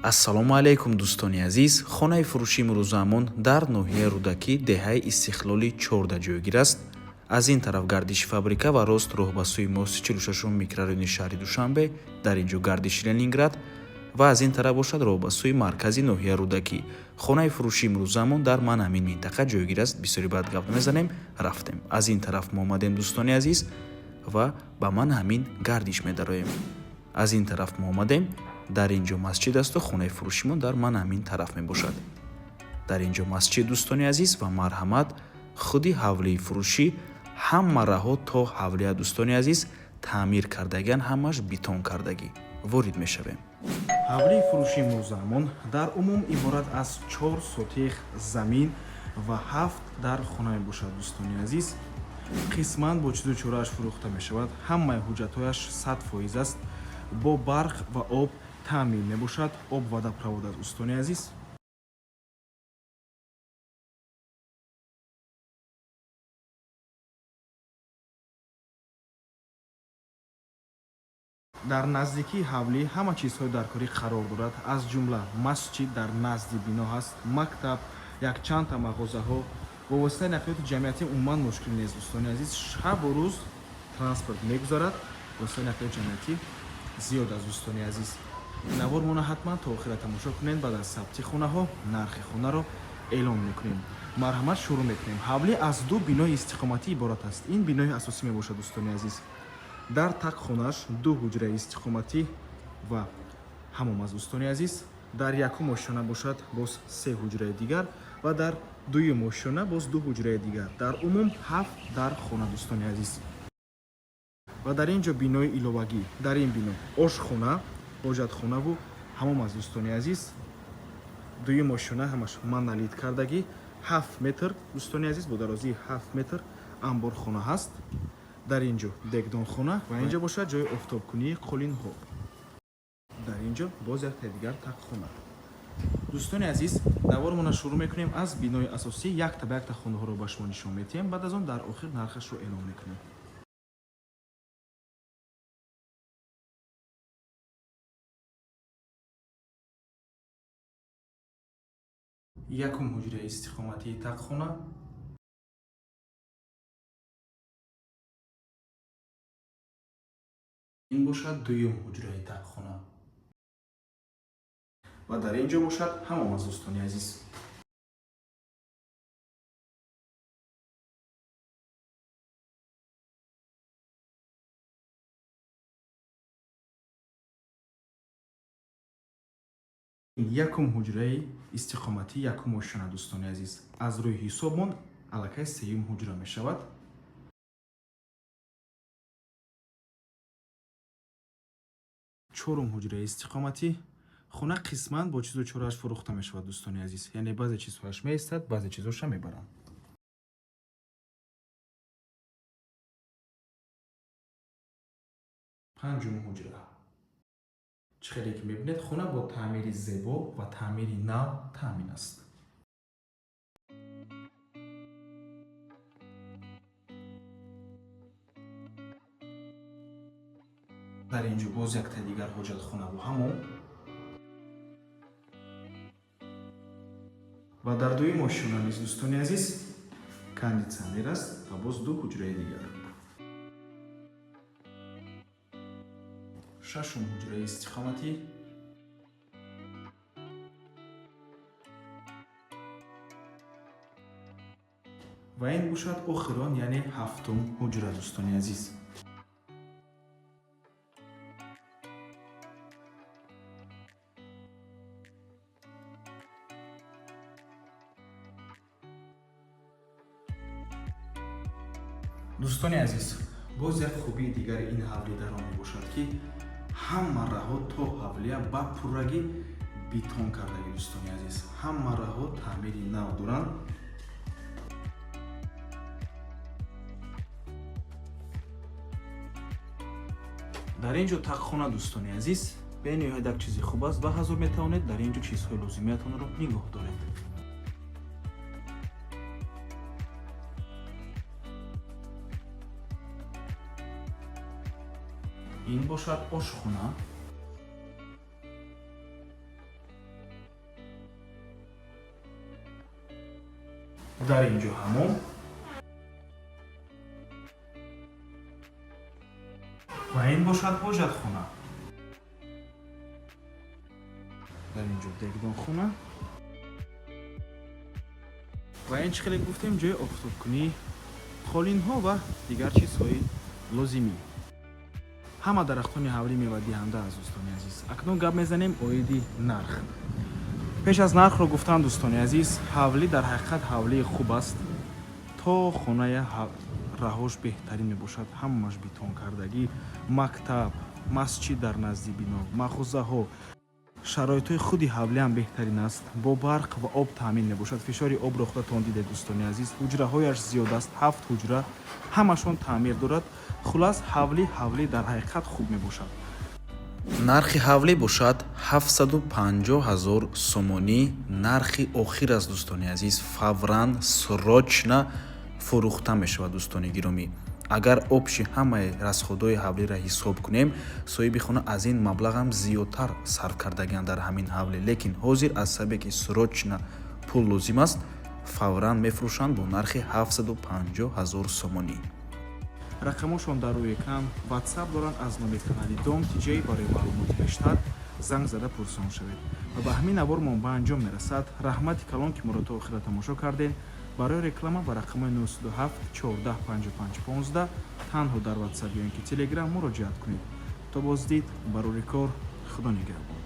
ассалому алайкум дӯстони азиз. Хонаи фурӯши имрӯзаамон дар ноҳияи Рӯдакӣ деҳаи истиқлоли 14 ҷойгир аст. Аз ин тараф гардиши фабрика ва рост роҳ ба сӯи мост 46 микрорайони шаҳри Душанбе, дар ин ҷо гардиши Ленинград ва аз ин тараф бошад роҳ ба сӯи маркази ноҳияи Рӯдакӣ. Хонаи фурӯши имрӯзаамон дар ман ҳамин минтақа ҷойгир аст. Бисёри баъд гап мезанем, рафтем. Аз ин тараф мо омадем дӯстони азиз ва ба ман ҳамин гардиш медароем. Аз ин тараф мо омадем. Дар ин ҷо масҷид асту хонаи фурӯшимон дар ман ҳамин тараф мебошад. Дар ин ҷо масҷид дӯстони азиз ва марҳамат худи ҳавлии фурӯшӣ ҳама раҳо то ҳавлия дӯстони азиз таъмир кардагиан, ҳамаш битон кардагӣ. Ворид мешавем. ҳавлии фурӯши имрӯзаамон дар умум иборат аз 4 сотих замин ва 7 дар хона мебошад дӯстони азиз. қисман бо чизу чорааш фурӯхта мешавад. Ҳамаи ҳуҷҷатҳояш 100% аст. Бо барқ ва об таъмин мебошад. Об водопровод аст дӯстони азиз. дар наздикии ҳавлӣ ҳама чизҳои даркорӣ қарор дорад. Аз ҷумла масҷид дар назди бино ҳаст, мактаб, якчандта мағозаҳо. Вобастаи нақлиёти ҷамъиятӣ умуман мушкил нест дӯстони азиз. Шабу рӯз транспорт мегузарад. Воситаи нақлиёти ҷамъиятӣ зиёд аст дӯстони азиз. Навор мона ҳатман то охира тамошо кунед. Баъд аз сабти хонаҳо нархи хонаро эълон мекунем. Марҳамат, шурӯъ мекунем. ҳавлӣ аз ду бинои истиқоматӣ иборат аст. Ин бинои асосӣ мебошад дӯстони азиз. дар так хонаш ду ҳуҷраи истиқоматӣ ва ҳамом аст дӯстони азиз. дар якум ошона бошад боз 3 ҳуҷраи дигар ва дар дуюм ошона боз 2 ҳуҷраи дигар. Дар умум 7 дар хона дӯстони азиз. ва дар ин ҷо бинои иловагӣ. Дар ин бино ошхона, ҳоҷатхонаву ҳамом аст дӯстони азиз. Дуюм ошона ҳамаш монолит кардагӣ 7 метр дӯстони азиз, бо дарозии 7 метр амборхона ҳаст. дар ин ҷо дегдонхона ва ин ҷо бошад ҷои офтобкунии қолинҳо. дар ин ҷо боз якта дигар такхона. дӯстони азиз, давормона шурӯъ мекунем аз бинои асосӣ. Якта ба якта хонаҳоро ба шумо нишон медиҳем. Баъд аз он дар охир нархашро эълон мекунем. якум ҳуҷраи истиқоматии такхона, ин бошад дуюм ҳуҷраи такхона ва дар ин ҷо бошад ҳамом аст дӯстони азиз. якум ҳуҷраи истиқоматӣ, якум ошона дӯстони азиз. Аз рӯи ҳисобмон аллакай сеюм ҳуҷра мешавад. чорум ҳуҷраи истиқоматӣ. хона қисман бо чизу чорааш фурӯхта мешавад дӯстони азиз. Яъне баъзе чизҳояш меистад, баъзе чизҳоша мебаранд. панҷум ҳуҷра. чӣ хеле ки мебинед, хона бо таъмири зебо ва таъмири нав таъмин аст. дар ин ҷо боз якта дигар ҳоҷатхонаву ҳамом. ва дар дуюм ошона низ дӯстони азиз кондитсионер аст ва боз 2 ҳуҷраи дигар. шашум ҳуҷраи истиқоматӣ. ва ин бошад охир он, яъне ҳафтум ҳуҷра дӯстони азиз. дӯстони азиз, боз як хубии дигари ин ҳавлӣ дар он мебошад ки ҳама раҳо то ҳавлия ба пуррагӣ битон кардагӣ дӯстони азиз. ҳама раҳо таъмири нав доранд. дар ин ҷо такхона дӯстони азиз бениҳоят як чизи хуб аст. Ба ҳазор метавонед дар ин ҷо чизҳои лозимиятонро нигоҳ доред. ин бошад ошхона. дар ин ҷо ҳамон ва ин бошад ҳоҷатхона. дар ин ҷо дегдонхона ва ин чӣ хеле гуфтем ҷои офтобкунӣ, холинҳо ва дигар чизҳои лозимӣ. ҳама дарахтони ҳавлӣ мевадиҳанда аст дӯстони азиз. Акнун гап мезанем оиди нарх. пеш аз нархро гуфтан дӯстони азиз, ҳавлӣ дар ҳақиқат ҳавлии хуб аст. То хонаи раҳош беҳтарин мебошад. Ҳамааш битонкардагӣ, мактаб, масҷид дар назди бино, мағозаҳо, шароитҳои худи ҳавлӣ ҳам беҳтарин аст. Бо барқ ва об таъмин мебошад. Фишори обро худатон дидед дӯстони азиз. ҳуҷраҳояш зиёд аст, 7 ҳуҷра, ҳамашон таъмир дорад. хулас ҳавлӣ дар ҳақиқат хуб мебошад. нархи ҳавлӣ бошад 750 000 сомонӣ. нархи охир аст дӯстони азиз. фавран срочна фурӯхта мешавад дӯстони гиромӣ. агар обши ҳамаи расходҳои ҳавлиро ҳисоб кунем, соҳиби хона аз ин маблағам зиёдтар сарф кардагианд дар ҳамин ҳавле. лекин ҳозир аз сабаби ки срочна пул лозим аст, фавран мефурӯшанд бо нархи 750 000 сомонӣ. рақамошон дар рӯи экран ватсап доранд. аз номи канали Дом Тиҷей барои маълумоти бештар занг зада пурсон шавед. ва ба ҳамин навор мо ба анҷом мерасад. раҳмати калон ки моро то охира тамошо кардем. барои реклама ба рақамҳои 97 14 55 15 танҳо дар ватсап ё ин ки телеграм муроҷиат кунед. то боздид, барори кор, худо нигаҳбон.